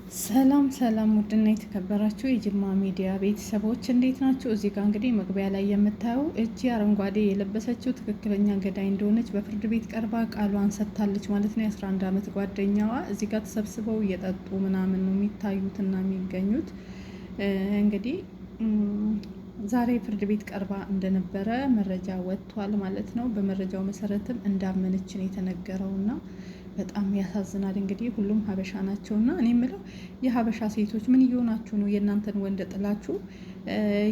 ሰላም ሰላም፣ ውድና የተከበራችሁ የጅማ ሚዲያ ቤተሰቦች እንዴት ናቸው? እዚህ ጋር እንግዲህ መግቢያ ላይ የምታየው እቺ አረንጓዴ የለበሰችው ትክክለኛ ገዳይ እንደሆነች በፍርድ ቤት ቀርባ ቃሏን ሰጥታለች ማለት ነው። የ11 ዓመት ጓደኛዋ እዚህ ጋር ተሰብስበው እየጠጡ ምናምን ነው የሚታዩትና የሚገኙት። እንግዲህ ዛሬ ፍርድ ቤት ቀርባ እንደነበረ መረጃ ወጥቷል ማለት ነው። በመረጃው መሰረትም እንዳመነችን የተነገረውና በጣም ያሳዝናል። እንግዲህ ሁሉም ሀበሻ ናቸውና እኔ የምለው የሀበሻ ሴቶች ምን እየሆናችሁ ነው? የእናንተን ወንድ ጥላችሁ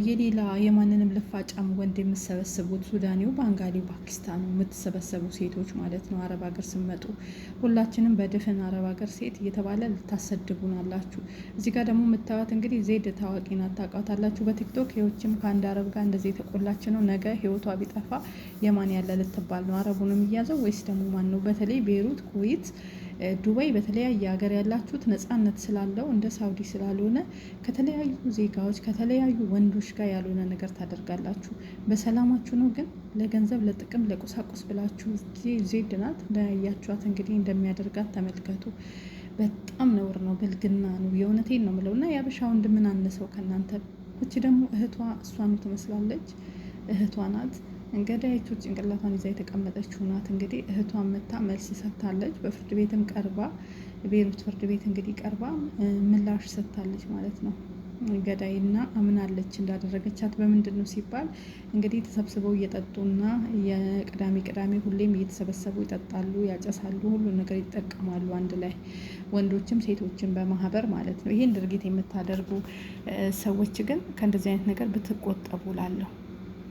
የሌላ የማንንም ልፋጫም ወንድ የምትሰበስቡት ሱዳኔው፣ ባንጋሊው፣ ፓኪስታኑ የምትሰበሰቡ ሴቶች ማለት ነው። አረብ ሀገር ስመጡ ሁላችንም በድፍን አረብ ሀገር ሴት እየተባለ ልታሰድቡን አላችሁ። እዚህ ጋር ደግሞ የምታዩት እንግዲህ ዜድ ታዋቂ ናት፣ ታውቃታላችሁ በቲክቶክ ህይወችም ከአንድ አረብ ጋር እንደዚህ የተቆላች ነው። ነገ ህይወቷ ቢጠፋ የማን ያለ ልትባል ነው? አረቡንም እያዘው ወይስ ደግሞ ማን ነው? በተለይ ቤሩት፣ ኩዌት፣ ዱባይ በተለያየ ሀገር ያላችሁት ነጻነት ስላለው እንደ ሳውዲ ስላልሆነ ከተለያዩ ዜጋዎች ከተለያዩ ወንዶች ጋር ያልሆነ ነገር ታደርጋላችሁ። በሰላማችሁ ነው፣ ግን ለገንዘብ ለጥቅም ለቁሳቁስ ብላችሁ ዜድ ናት እንዳያችኋት እንግዲህ እንደሚያደርጋት ተመልከቱ። በጣም ነውር ነው፣ ብልግና ነው። የእውነቴን ነው የምለው እና የአበሻ ወንድ ምን አነሰው ከእናንተ? እቺ ደግሞ እህቷ እሷኑ ትመስላለች፣ እህቷ ናት። ገዳይቱ ጭንቅላቷን ይዛ የተቀመጠችው ናት። እንግዲህ እህቷን መታ መልስ ሰጥታለች። በፍርድ ቤትም ቀርባ ቤሩት ፍርድ ቤት እንግዲህ ቀርባ ምላሽ ሰጥታለች ማለት ነው። ገዳይና አምናለች እንዳደረገቻት። በምንድን ነው ሲባል እንግዲህ ተሰብስበው እየጠጡና የቅዳሜ ሁሌም እየተሰበሰቡ ይጠጣሉ፣ ያጨሳሉ፣ ሁሉ ነገር ይጠቀማሉ አንድ ላይ ወንዶችም ሴቶችም በማህበር ማለት ነው። ይሄን ድርጊት የምታደርጉ ሰዎች ግን ከእንደዚህ አይነት ነገር ብትቆጠቡ ላለሁ።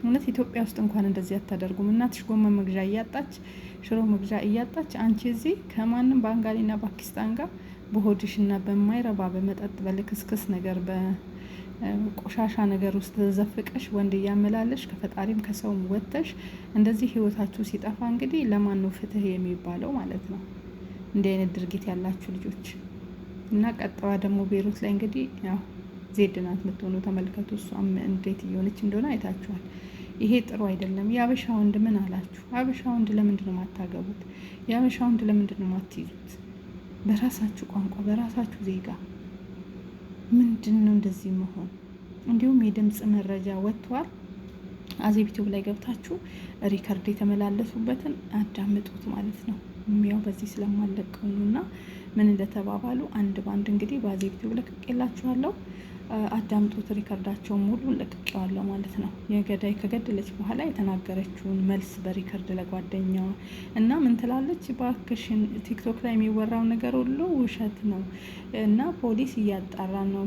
እውነት ኢትዮጵያ ውስጥ እንኳን እንደዚህ አታደርጉም። እናትሽ ጎመን መግዣ እያጣች ሽሮ መግዣ እያጣች አንቺ እዚህ ከማንም ባንጋሊና ፓኪስታን ጋር በሆድሽና በማይረባ በመጠጥ በልክስክስ ነገር በቆሻሻ ነገር ውስጥ ተዘፍቀሽ ወንድ እያመላለሽ ከፈጣሪም ከሰውም ወጥተሽ እንደዚህ ህይወታችሁ ሲጠፋ እንግዲህ ለማን ነው ፍትህ የሚባለው ማለት ነው? እንዲህ አይነት ድርጊት ያላችሁ ልጆች እና ቀጠዋ ደግሞ ቤሩት ላይ እንግዲህ ያው ዜድ ናት የምትሆኑ ተመልከቱ። እሷም እንዴት እየሆነች እንደሆነ አይታችኋል። ይሄ ጥሩ አይደለም። የአበሻ ወንድ ምን አላችሁ? አበሻ ወንድ ለምንድን ነው የማታገቡት? የአበሻ ወንድ ለምንድን ነው የማትይዙት? በራሳችሁ ቋንቋ በራሳችሁ ዜጋ ምንድን ነው እንደዚህ መሆን? እንዲሁም የድምፅ መረጃ ወጥቷል። አዜብ ዩቲዩብ ላይ ገብታችሁ ሪከርድ የተመላለሱበትን አዳምጡት ማለት ነው። ያው በዚህ ስለማለቀው ነው እና ምን እንደተባባሉ አንድ ባንድ እንግዲህ በአዜብ ዩቲዩብ ለቅቄላችኋለሁ። አዳምጡት። ሪከርዳቸውን ሙሉ ለቅቄዋለሁ ማለት ነው። የገዳይ ከገደለች በኋላ የተናገረችውን መልስ በሪከርድ ለጓደኛዋ እና ምን ትላለች? ባክሽን ቲክቶክ ላይ የሚወራው ነገር ሁሉ ውሸት ነው እና ፖሊስ እያጣራ ነው፣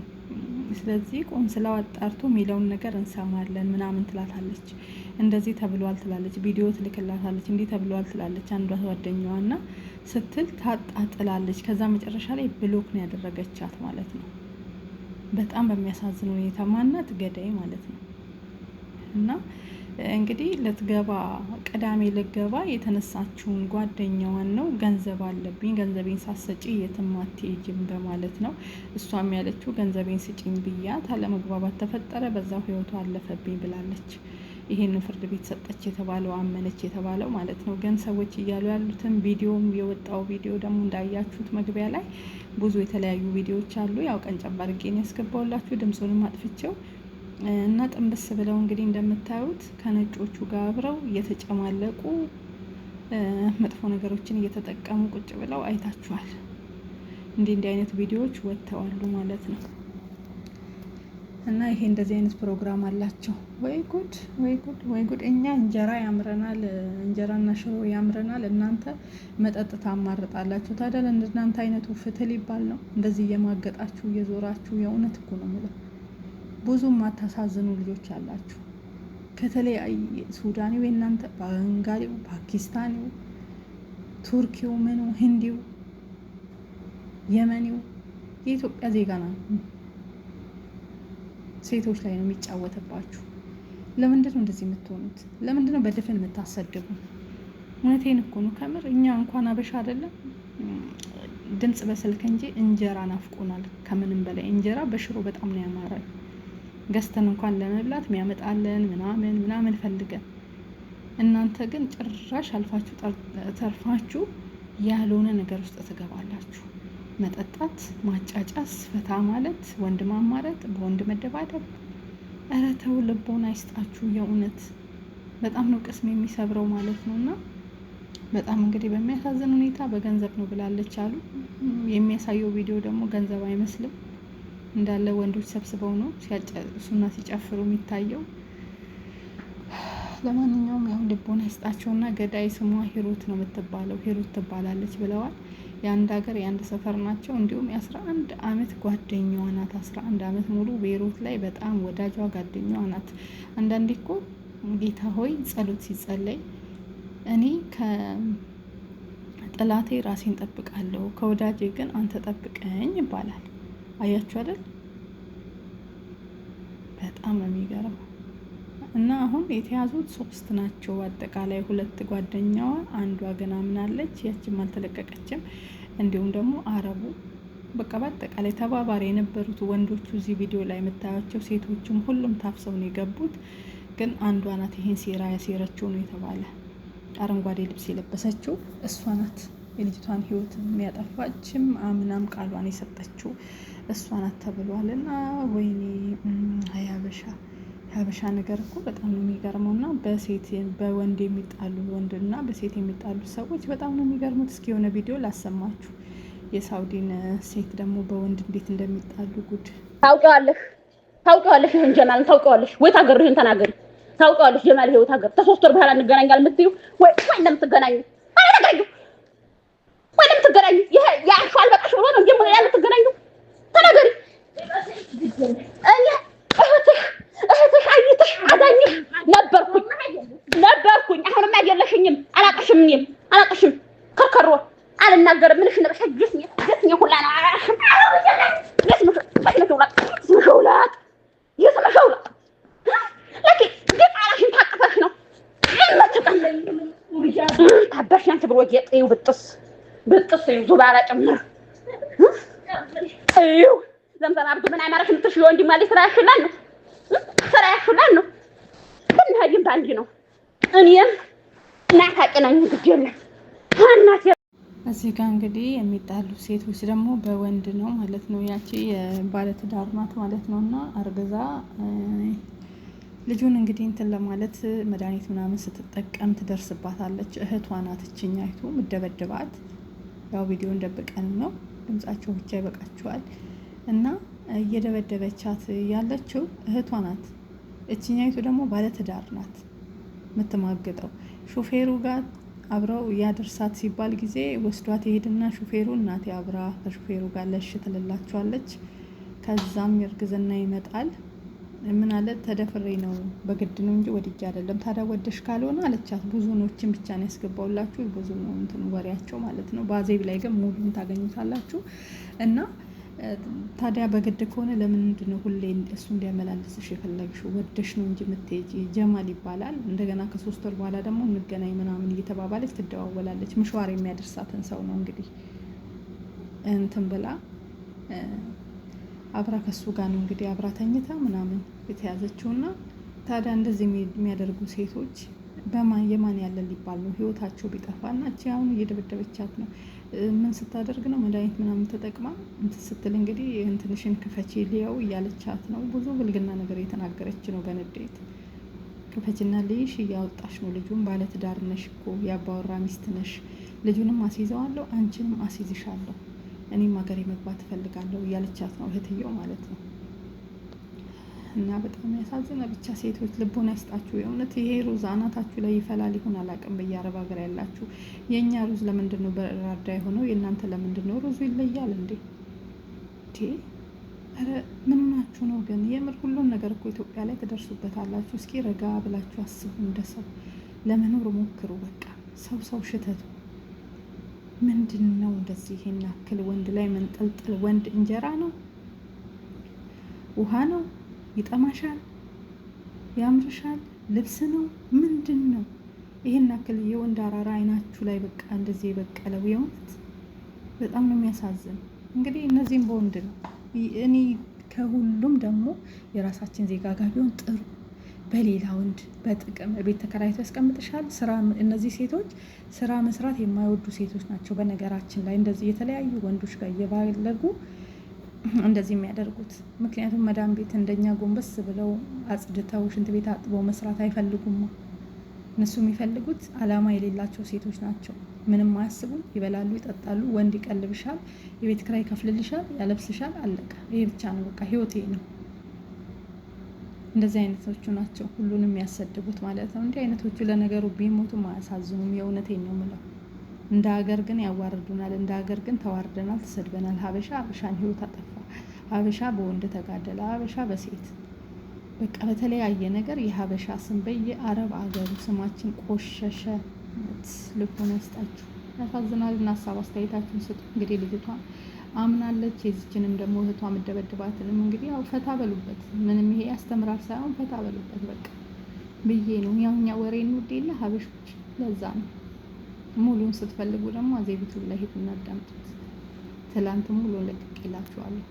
ስለዚህ ቆንስላው አጣርቶ የሚለውን ነገር እንሰማለን ምናምን ትላታለች። እንደዚህ ተብሏል ትላለች። ቪዲዮ ትልክላታለች። እንዲህ ተብሏል ትላለች አንዷ ጓደኛዋ እና ስትል ታጣጥላለች። ከዛ መጨረሻ ላይ ብሎክ ነው ያደረገቻት ማለት ነው። በጣም በሚያሳዝን ሁኔታ ማናት? ገዳይ ማለት ነው። እና እንግዲህ ልትገባ ቅዳሜ ልትገባ የተነሳችውን ጓደኛዋን ነው ገንዘብ አለብኝ ገንዘቤን ሳሰጪ የትም አትሄጂም በማለት ነው። እሷም ያለችው ገንዘቤን ስጪኝ ብያት አለመግባባት ተፈጠረ፣ በዛው ህይወቷ አለፈብኝ ብላለች። ይሄን ፍርድ ቤት ሰጠች የተባለው አመነች የተባለው ማለት ነው። ግን ሰዎች እያሉ ያሉትን ቪዲዮም የወጣው ቪዲዮ ደግሞ እንዳያችሁት መግቢያ ላይ ብዙ የተለያዩ ቪዲዮዎች አሉ። ያው ቀንጨብ አድርጌ ነው ያስገባውላችሁ ድምፁንም አጥፍቼው እና ጥንብስ ብለው እንግዲህ እንደምታዩት ከነጮቹ ጋር አብረው እየተጨማለቁ መጥፎ ነገሮችን እየተጠቀሙ ቁጭ ብለው አይታችኋል። እንዲህ አይነት ቪዲዮዎች ወጥተዋሉ ማለት ነው። እና ይሄ እንደዚህ አይነት ፕሮግራም አላቸው። ወይ ጉድ ወይ ጉድ ወይ ጉድ! እኛ እንጀራ ያምረናል፣ እንጀራና ሽሮ ያምረናል። እናንተ መጠጥ ታማርጣላችሁ። ታዲያ ለእናንተ አይነቱ ፍትህ ሊባል ነው? እንደዚህ እየማገጣችሁ እየዞራችሁ። የእውነት እኮ ነው የምለው። ብዙም አታሳዝኑ ልጆች አላችሁ። ከተለያየ ሱዳኒው፣ የእናንተ ባንጋሊው፣ ፓኪስታኒው፣ ቱርኪው፣ ምኑ፣ ህንዲው፣ የመኒው የኢትዮጵያ ዜጋ ነው ሴቶች ላይ ነው የሚጫወትባችሁ። ለምንድን ነው እንደዚህ የምትሆኑት? ለምንድን ነው በድፍን የምታሰድቡ? እውነቴን እኮ ነው ከምር። እኛ እንኳን አበሻ አይደለም ድምፅ በስልክ እንጂ እንጀራ ናፍቆናል። ከምንም በላይ እንጀራ በሽሮ በጣም ነው ያማረን። ገዝተን እንኳን ለመብላት የሚያመጣለን ምናምን ፈልገን፣ እናንተ ግን ጭራሽ አልፋችሁ ተርፋችሁ ያልሆነ ነገር ውስጥ ትገባላችሁ። መጠጣት፣ ማጫጫስ፣ ፈታ ማለት፣ ወንድ ማማረጥ፣ በወንድ መደባደብ። ኧረ ተው ልቦና አይስጣችሁ። የእውነት በጣም ነው ቅስም የሚሰብረው ማለት ነው። እና በጣም እንግዲህ በሚያሳዝን ሁኔታ በገንዘብ ነው ብላለች አሉ። የሚያሳየው ቪዲዮ ደግሞ ገንዘብ አይመስልም። እንዳለ ወንዶች ሰብስበው ነው ሲያጨሱና ሲጨፍሩ የሚታየው። ለማንኛውም ያው ልቦና ይስጣቸውና ገዳይ ስሟ ሂሩት ነው የምትባለው፣ ሂሩት ትባላለች ብለዋል። የአንድ ሀገር የአንድ ሰፈር ናቸው። እንዲሁም የ11 ዓመት ጓደኛዋ ናት። 11 ዓመት ሙሉ ቤይሩት ላይ በጣም ወዳጇ ጓደኛዋ ናት። አንዳንዴ እኮ ጌታ ሆይ ጸሎት ሲጸለይ እኔ ከጠላቴ ራሴን ጠብቃለሁ፣ ከወዳጄ ግን አንተ ጠብቀኝ ይባላል። አያችሁ አይደል? በጣም ነው የሚገርመው። እና አሁን የተያዙት 3 ናቸው አጠቃላይ 2 ጓደኛዋ፣ አንዷ ግን አምናለች፣ ያችም አልተለቀቀችም። እንዲሁም ደግሞ አረቡ በቃ በአጠቃላይ ተባባሪ የነበሩት ወንዶቹ እዚህ ቪዲዮ ላይ የምታያቸው ሴቶችም ሁሉም ታፍሰው ነው የገቡት። ግን አንዷ ናት ይሄን ሴራ ያሴረችው ነው የተባለ። አረንጓዴ ልብስ የለበሰችው እሷ ናት። የልጅቷን ህይወት የሚያጠፋችም አምናም ቃሏን የሰጠችው እሷ ናት ተብሏል። እና ወይኔ ሀበሻ ነገር እኮ በጣም ነው የሚገርመው። እና በወንድ የሚጣሉ ወንድና በሴት የሚጣሉ ሰዎች በጣም ነው የሚገርሙት። እስኪ የሆነ ቪዲዮ ላሰማችሁ። የሳውዲን ሴት ደግሞ በወንድ እንዴት እንደሚጣሉ ጉድ ታውቂዋለሽ። ይሄን ጀማል ታውቂዋለሽ ወይ? ታገር ይሄን ተናገሪ። ታውቂዋለሽ ጀማል ይሄው ታገር ከ3 ወር በኋላ እንገናኛለን የምትይው ወይ እንደምትገናኙ ይሄ ያልሽው አልበቃሽ ብሎ ነው እንዴ የምትገናኙ? ተናገሪ። እህትሽ አይተሽ አዳኝሽ ነበርኩኝ። አሁንም አይደለሽኝም። አላቅሽም ከርከሮ አልናገርም። ምንሽ ነው ጀስኝ ሁላ ነው የስመሸውላት ለኪ ጌጣላሽን ታቅፈሽ ነው ታበሽ አንቺ ብሎ ጌጤው ብጥስ ዙባላ ጭምር ዘምዘም አብዱ ምን አይማረሽ ምትሽ ወንድ ማለት ስራ ያሽላል ነው እንዴ ባንዲ ነው። እኔም እናታቂ ነኝ ግድ የለም እናቴ። እዚህ ጋር እንግዲህ የሚጣሉ ሴቶች ደግሞ በወንድ ነው ማለት ነው። ያቺ የባለትዳር ናት ማለት ነው። እና አርግዛ ልጁን እንግዲህ እንትን ለማለት መድኃኒት ምናምን ስትጠቀም ትደርስባታለች። እህቷ ናት እችኛይቱ ምደበድባት። ያው ቪዲዮ እንደበቀን ነው፣ ድምጻቸው ብቻ ይበቃቸዋል። እና እየደበደበቻት ያለችው እህቷ ናት። እችኛይቱ ደግሞ ባለትዳር ናት የምትማግጠው። ሹፌሩ ጋር አብረው ያደርሳት ሲባል ጊዜ ወስዷት ይሄድና ሹፌሩ እናቴ አብራ ከሹፌሩ ጋር ለሽ ትልላቸዋለች። ከዛም እርግዝና ይመጣል። ምን አለ ተደፍሬ ነው በግድ ነው እንጂ ወድጄ አይደለም። ታዲያ ወደሽ ካልሆነ አለቻት። ብዙ ኖችን ብቻ ነው ያስገባውላችሁ፣ ብዙ ነው እንትን ወሬያቸው ማለት ነው። ባዜብ ላይ ግን ሙሉን ታገኙታላችሁ። እና ታዲያ በግድ ከሆነ ለምንድን ነው ሁሌ እሱ እንዲያመላልስሽ የፈለግሽው? ወደሽ ነው እንጂ የምትሄጂ። ጀማል ይባላል። እንደገና ከ3 ወር በኋላ ደግሞ እንገናኝ ምናምን እየተባባለች ትደዋወላለች። ምሽዋር የሚያደርሳትን ሰው ነው እንግዲህ እንትን ብላ አብራ ከሱ ጋር ነው እንግዲህ አብራ ተኝታ ምናምን የተያዘችውና ታዲያ እንደዚህ የሚያደርጉ ሴቶች የማን ያለ ሊባል ነው? ህይወታቸው ቢጠፋና እቺ አሁን እየደበደበቻት ነው። ምን ስታደርግ ነው? መድኃኒት ምናምን ተጠቅማ እንትን ስትል እንግዲህ እንትንሽን ክፈቺ ሊያው እያለቻት ነው። ብዙ ብልግና ነገር የተናገረች ነው በንዴት። ክፈችና ልይሽ እያወጣሽ ነው። ልጁን ባለትዳር ነሽ እኮ ያባወራ ሚስት ነሽ። ልጁንም አስይዘዋለሁ፣ አንቺንም አስይዝሻለሁ፣ እኔም ሀገሬ መግባት እፈልጋለሁ እያለቻት ነው እህትየው ማለት ነው። እና በጣም ያሳዝነ። ብቻ ሴቶች ልቦና ይስጣችሁ የእውነት። ይሄ ሩዝ አናታችሁ ላይ ይፈላል ይሆን አላውቅም። በየአረብ ሀገር ያላችሁ የእኛ ሩዝ ለምንድን ነው በራዳ የሆነው? የእናንተ ለምንድን ነው ሩዙ ይለያል እንዴ? ኧረ ምን ናችሁ ነው ግን? የምር ሁሉም ነገር እኮ ኢትዮጵያ ላይ ትደርሱበታላችሁ። እስኪ ረጋ ብላችሁ አስቡ። እንደሰው ለመኖር ሞክሩ። በቃ ሰው ሽተቱ ምንድን ነው እንደዚህ? ይሄን ያክል ወንድ ላይ መንጠልጠል። ወንድ እንጀራ ነው? ውሃ ነው? ይጠማሻል? ያምርሻል? ልብስ ነው? ምንድን ነው? ይሄን ያክል የወንድ አራራ አይናችሁ ላይ በቃ እንደዚህ የበቀለው የእውነት በጣም ነው የሚያሳዝን። እንግዲህ እነዚህም በወንድ ነው። እኔ ከሁሉም ደግሞ የራሳችን ዜጋ ጋር ቢሆን ጥሩ በሌላ ወንድ በጥቅም ቤት ተከራይቶ ያስቀምጥሻል። ስራ እነዚህ ሴቶች ስራ መስራት የማይወዱ ሴቶች ናቸው። በነገራችን ላይ እንደዚህ የተለያዩ ወንዶች ጋር እየባለጉ እንደዚህ የሚያደርጉት ምክንያቱም መዳም ቤት እንደኛ ጎንበስ ብለው አጽድተው ሽንት ቤት አጥበው መስራት አይፈልጉም። እነሱ የሚፈልጉት አላማ የሌላቸው ሴቶች ናቸው። ምንም አያስቡም። ይበላሉ፣ ይጠጣሉ፣ ወንድ ይቀልብሻል፣ የቤት ኪራይ ይከፍልልሻል፣ ያለብስሻል፣ አለቀ። ይሄ ብቻ ነው በቃ ህይወቴ ነው። እንደዚህ አይነቶቹ ናቸው ሁሉንም የሚያሰድቡት ማለት ነው። እንዲህ አይነቶቹ ለነገሩ ቢሞቱም አያሳዝኑም። የእውነቴን ነው የምለው። እንደ ሀገር ግን ያዋርዱናል። እንደ ሀገር ግን ተዋርደናል፣ ተሰድበናል። ሀበሻን ህይወት አጠፋ። ሀበሻ በወንድ ተጋደለ። ሀበሻ በሴት በቃ በተለያየ ነገር የሀበሻ ስም በየአረብ አገሩ ስማችን ቆሸሸ። ልቦና ይስጣችሁ። ያሳዝናል። እና ሀሳብ አስተያየታችሁን ስጡ። እንግዲህ ልጅቷ አምናለች። የዚችንም ደግሞ እህቷ ምደበድባትንም እንግዲህ ያው ፈታ በሉበት። ምንም ይሄ ያስተምራል ሳይሆን ፈታ በሉበት በቃ ብዬ ነው። ያው እኛ ወሬ እንውድ የለ ሀበሾች፣ ለዛ ነው። ሙሉን ስትፈልጉ ደግሞ አዜቢቱ ላይ ሄዱና አዳምጡት። ትላንት ሙሉ ለቅቄላችኋለሁ።